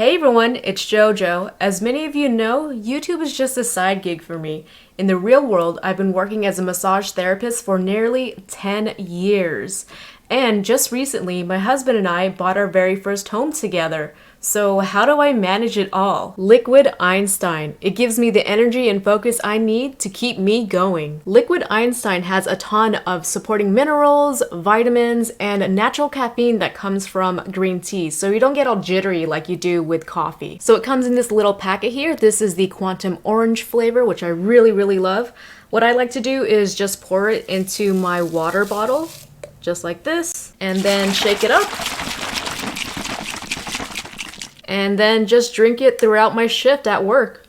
Hey everyone, it's JoJo. As many of you know, YouTube is just a side gig for me. In the real world, I've been working as a massage therapist for nearly 10 years. And just recently, my husband and I bought our very first home together. So how do I manage it all? Liquid Einstein. It gives me the energy and focus I need to keep me going. Liquid Einstein has a ton of supporting minerals, vitamins, and natural caffeine that comes from green tea, so you don't get all jittery like you do with coffee. So it comes in this little packet here. This is the Quantum Orange flavor, which I really love. What I like to do is just pour it into my water bottle, just like this, and then shake it up. And then just drink it throughout my shift at work.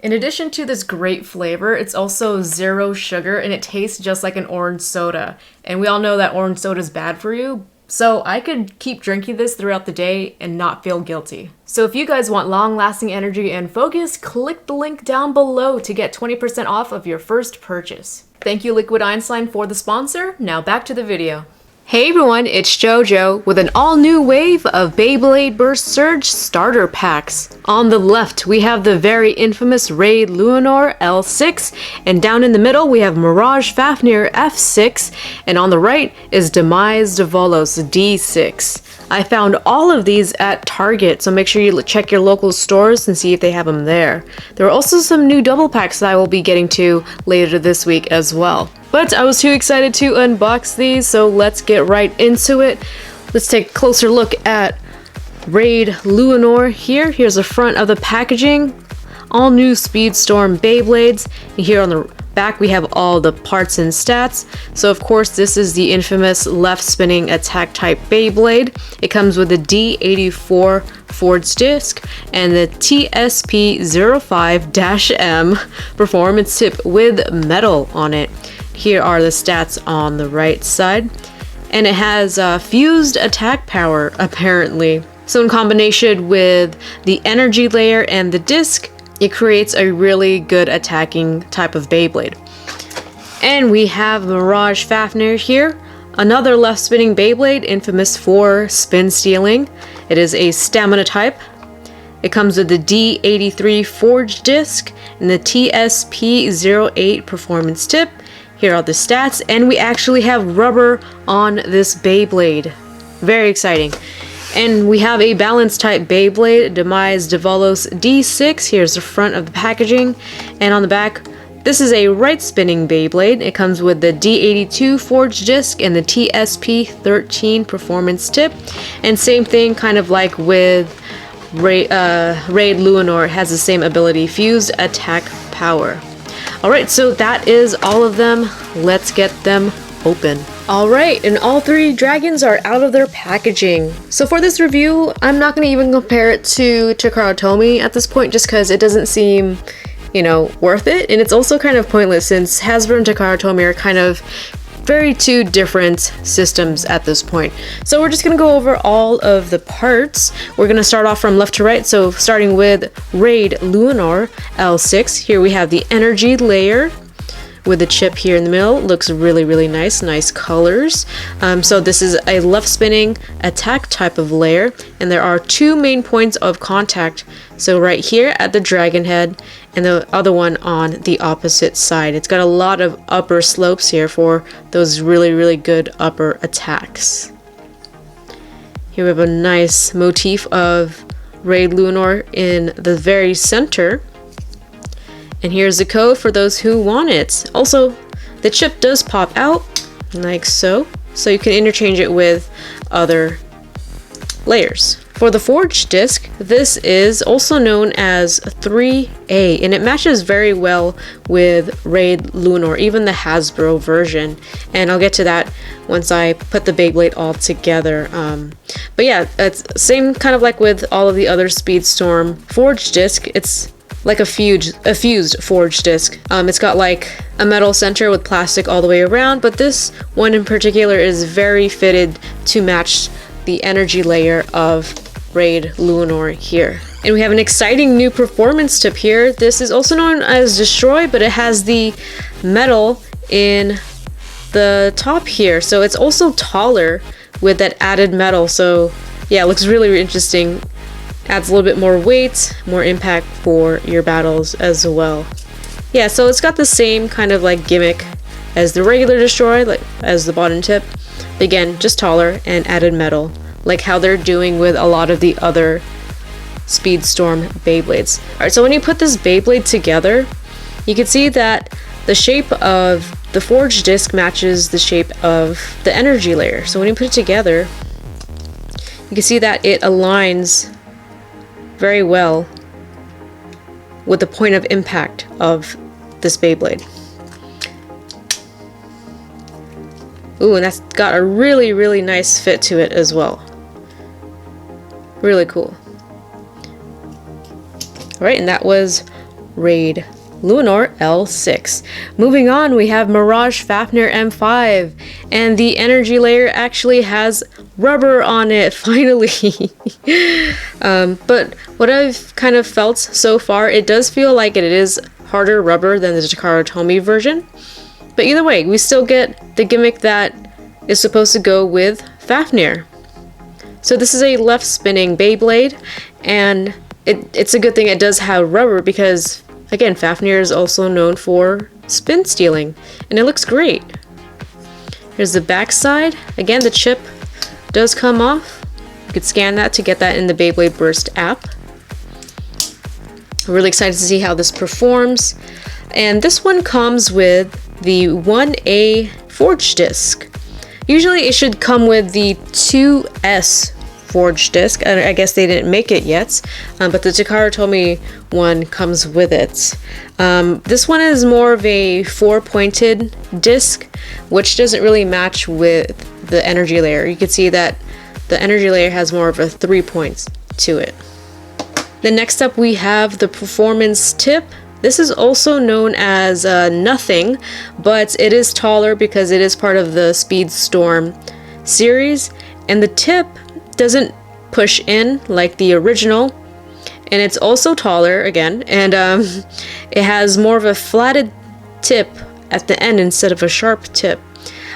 In addition to this great flavor, it's also zero sugar and it tastes just like an orange soda. And we all know that orange soda is bad for you, so I could keep drinking this throughout the day and not feel guilty. So if you guys want long-lasting energy and focus, click the link down below to get 20% off of your first purchase. Thank you Liquid Einstein for the sponsor. Now back to the video. Hey everyone, it's JoJo with an all-new wave of Beyblade Burst Surge starter packs. On the left, we have the very infamous Raid Luinor L6, and down in the middle, we have Mirage Fafnir F6, and on the right is Demise Devolos D6. I found all of these at Target, so make sure you check your local stores and see if they have them there. There are also some new double packs that I will be getting to later this week as well. But I was too excited to unbox these, so let's get right into it. Let's take a closer look at Raid Luinor here. Here's the front of the packaging. All new Speedstorm Beyblades. And here on the back we have all the parts and stats. So of course this is the infamous left spinning attack type Beyblade. It comes with the D84 forged disc and the TSP05-M performance tip with metal on it. Here are the stats on the right side, and it has fused attack power apparently. So in combination with the energy layer and the disc, it creates a really good attacking type of Beyblade. And we have Mirage Fafnir here, another left spinning Beyblade infamous for spin stealing. It is a stamina type. It comes with the D83 forged disc and the TSP08 performance tip. Here are the stats, and we actually have rubber on this Beyblade. Very exciting. And we have a balance type Beyblade, Demise Devolos D6. Here's the front of the packaging. And on the back, this is a right spinning Beyblade. It comes with the D82 forged disc and the TSP13 performance tip. And same thing, kind of like with Raid Luinor, has the same ability, fused attack power. Alright, so that is all of them. Let's get them open. Alright, and all three dragons are out of their packaging. So for this review, I'm not going to even compare it to Takara Tomy at this point, just because it doesn't seem, worth it. And it's also kind of pointless since Hasbro and Takara Tomy are kind of very two different systems at this point. So we're just going to go over all of the parts. We're going to start off from left to right. So starting with Raid Luinor L6. Here we have the energy layer with the chip here in the middle. Looks really nice colors. So this is a left spinning attack type of layer, and there are two main points of contact. So right here at the dragon head and the other one on the opposite side. It's got a lot of upper slopes here for those really good upper attacks. Here we have a nice motif of Raid Luinor in the very center. And here's the code for those who want it. Also, the chip does pop out, like so. So you can interchange it with other layers. For the forged disc, this is also known as 3A, and it matches very well with Raid Luinor, even the Hasbro version. And I'll get to that once I put the Beyblade all together. But yeah, it's same kind of like with all of the other Speedstorm forged disc. It's like a fused forged disc. It's got like a metal center with plastic all the way around, but this one in particular is very fitted to match the energy layer of Raid Luinor here. And we have an exciting new performance tip here. This is also known as Destroy, but it has the metal in the top here. So it's also taller with that added metal. So yeah, it looks really interesting. Adds a little bit more weight, more impact for your battles as well. Yeah, so it's got the same kind of like gimmick as the regular Destroy, like as the bottom tip. Again, just taller and added metal, like how they're doing with a lot of the other Speedstorm Beyblades. Alright, so when you put this Beyblade together, you can see that the shape of the forged disc matches the shape of the energy layer. So when you put it together, you can see that it aligns very well with the point of impact of this Beyblade. Ooh, and that's got a really, really nice fit to it as well. Really cool. Alright, and that was Raid Luinor L6. Moving on, we have Mirage Fafnir M5, and the energy layer actually has rubber on it, finally. But what I've kind of felt so far, it does feel like it is harder rubber than the Takara Tomy version. But either way, we still get the gimmick that is supposed to go with Fafnir. So this is a left spinning Beyblade, and it's a good thing it does have rubber because, again, Fafnir is also known for spin stealing, and it looks great. Here's the back side. Again, the chip does come off. You could scan that to get that in the Beyblade Burst app. I'm really excited to see how this performs. And this one comes with the 1A forged disc. Usually it should come with the 2S forged disc, and I guess they didn't make it yet, but the Takara Tomy one comes with it. This one is more of a 4-pointed disc, which doesn't really match with the energy layer. You can see that the energy layer has more of a 3 points to it. Then next up we have the performance tip. This is also known as Nothing, but it is taller because it is part of the Speedstorm series, and the tip doesn't push in like the original, and it's also taller again, and it has more of a flatted tip at the end instead of a sharp tip.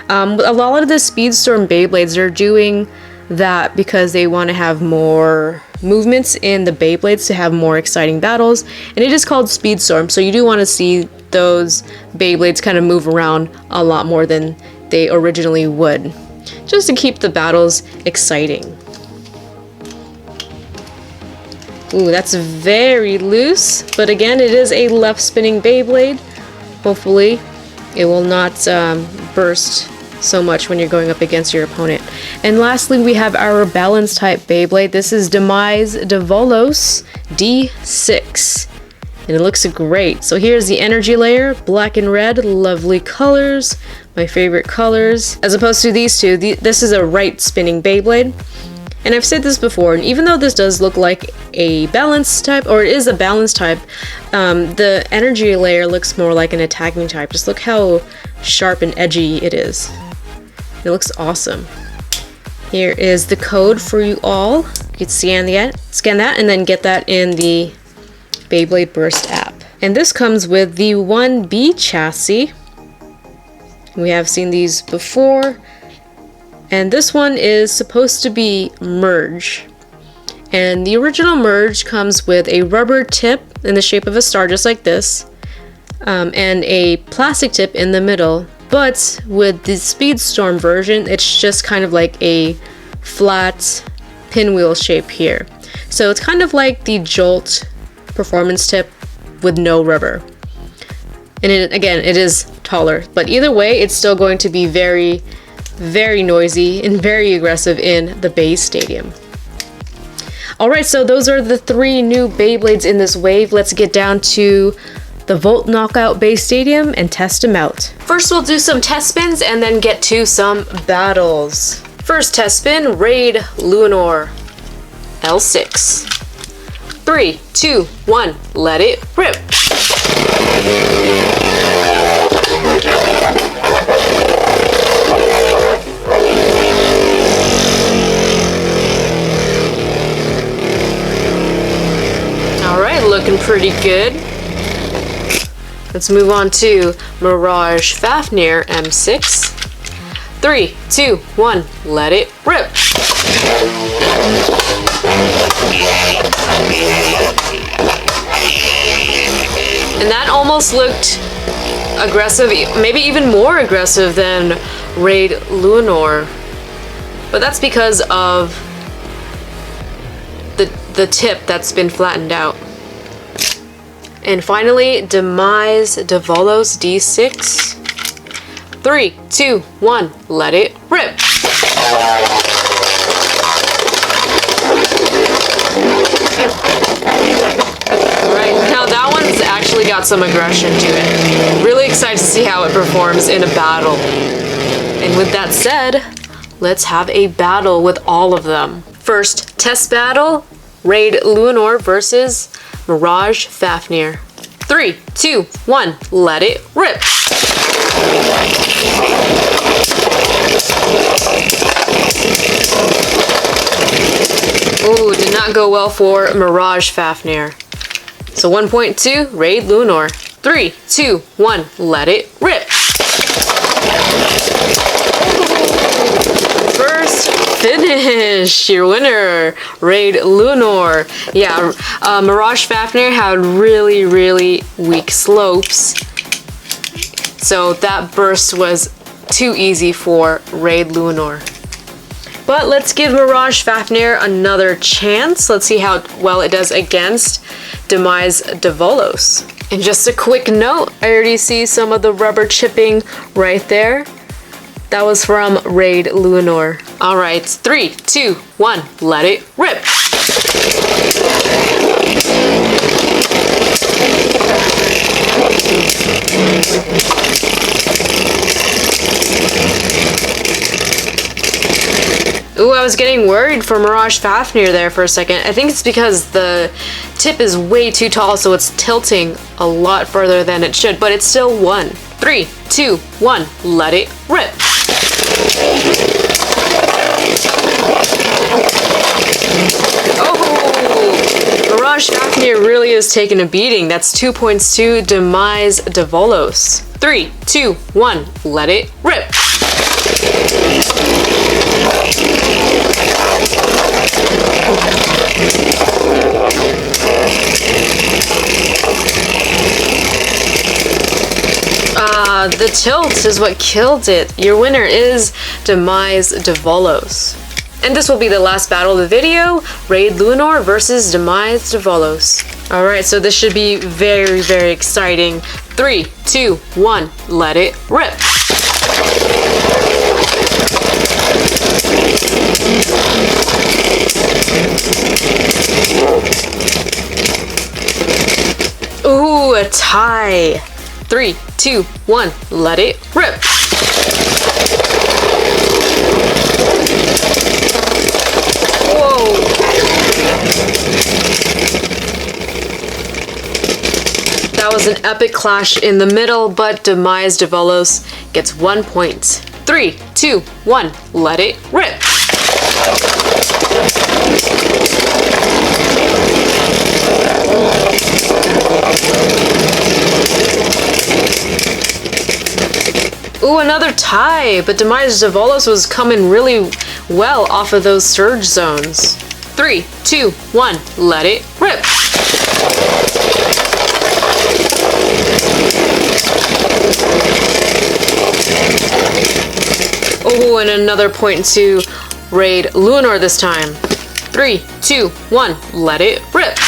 A lot of the Speedstorm Beyblades are doing that because they want to have more movements in the Beyblades to have more exciting battles, and it is called Speedstorm, so you do want to see those Beyblades kind of move around a lot more than they originally would, just to keep the battles exciting. Ooh, that's very loose, but again, it is a left spinning Beyblade. Hopefully it will not burst so much when you're going up against your opponent. And lastly, we have our balance type Beyblade. This is Demise Devolos D6, and it looks great. So here's the energy layer, black and red, lovely colors, my favorite colors. As opposed to these two, this is a right spinning Beyblade. And I've said this before, and even though this does look like a balance type, or it is a balance type, the energy layer looks more like an attacking type. Just look how sharp and edgy it is. It looks awesome. Here is the code for you all. You can scan that and then get that in the Beyblade Burst app. And this comes with the 1B chassis. We have seen these before. And this one is supposed to be Merge. And the original Merge comes with a rubber tip in the shape of a star, just like this, and a plastic tip in the middle. But with the Speedstorm version, it's just kind of like a flat pinwheel shape here. So it's kind of like the Jolt performance tip with no rubber. And it is taller, but either way, it's still going to be very, very noisy and very aggressive in the Bay Stadium. Alright, so those are the 3 new Beyblades in this wave. Let's get down to the Volt Knockout Bay Stadium and test them out. First, we'll do some test spins and then get to some battles. First test spin, Raid Luinor L6. 3, 2, 1, let it rip. Alright, looking pretty good. Let's move on to Mirage Fafnir M6. 3, 2, 1, let it rip. almost looked aggressive, maybe even more aggressive than Raid Luinor. But that's because of the tip that's been flattened out. And finally, Demise Devolos D6. 3, 2, 1, let it rip. Alright, now that one's actually got some aggression to it. Really excited to see how it performs in a battle. And with that said, let's have a battle with all of them. First, test battle, Raid Luinor versus Mirage Fafnir. 3, 2, 1, let it rip. Ooh, did not go well for Mirage Fafnir. So 1.2, Raid Luinor. 3, 2, 1, let it rip. First finish, your winner, Raid Luinor. Yeah, Mirage Fafnir had really, really weak slopes. So that burst was too easy for Raid Luinor. But let's give Mirage Fafnir another chance. Let's see how well it does against Demise Devolos. And just a quick note, I already see some of the rubber chipping right there. That was from Raid Luinor. Alright, 3, 2, 1, let it rip. Ooh, I was getting worried for Mirage Fafnir there for a second. I think it's because the tip is way too tall, so it's tilting a lot further than it should, but it's still won. 3, 2, 1, let it rip. Oh, Mirage Fafnir really is taking a beating. That's 2 points to Demise Devolos. 3, 2, 1, let it rip. The tilt is what killed it. Your winner is Demise Devolos. And this will be the last battle of the video, Raid Luinor versus Demise Devolos. Alright, so this should be very, very exciting. 3, 2, 1, let it rip. Ooh, a tie. 3, 2, 1, let it rip. Whoa. That was an epic clash in the middle, but Demise Devolos gets 1 point. 3, 2, 1, let it rip. Ooh, another tie, but Demise Devolos was coming really well off of those surge zones. 3, 2, 1, let it rip. Oh, and another point to Raid Luinor this time. 3, 2, 1, let it rip.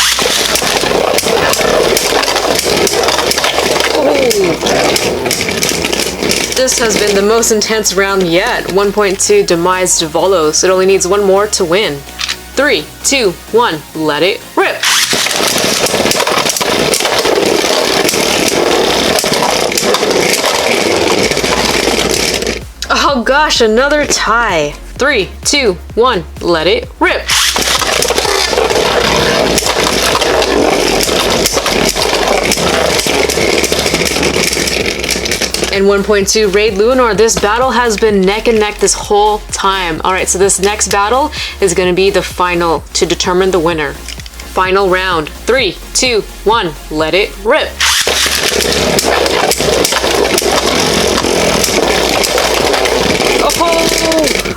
Oh. This has been the most intense round yet. 1.2 Demise Devolos. It only needs one more to win. 3, 2, 1, let it rip. Oh gosh, another tie. 3, 2, 1, let it rip. And 1.2 Raid Luinor. This battle has been neck and neck this whole time. Alright, so this next battle is going to be the final to determine the winner. Final round. 3, 2, 1, let it rip.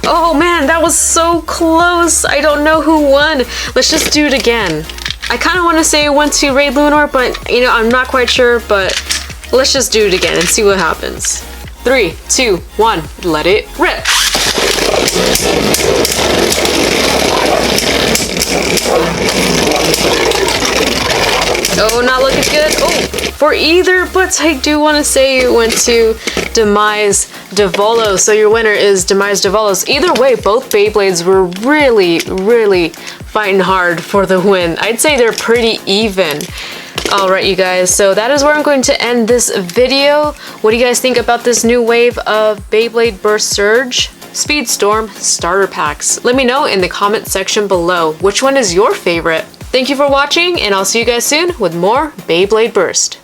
Oh man, that was so close. I don't know who won. Let's just do it again. I kind of want to say it went to Raid Luinor, but you know, I'm not quite sure, but Let's just do it again and see what happens. 3, 2, 1, let it rip. Oh, not looking good. Oh, for either, but I do want to say it went to Demise Devolos. So your winner is Demise Devolos. Either way, both Beyblades were really fighting hard for the win. I'd say they're pretty even. Alright, you guys, so that is where I'm going to end this video. What do you guys think about this new wave of Beyblade Burst Surge Speedstorm starter packs? Let me know in the comment section below. Which one is your favorite? Thank you for watching, and I'll see you guys soon with more Beyblade Burst.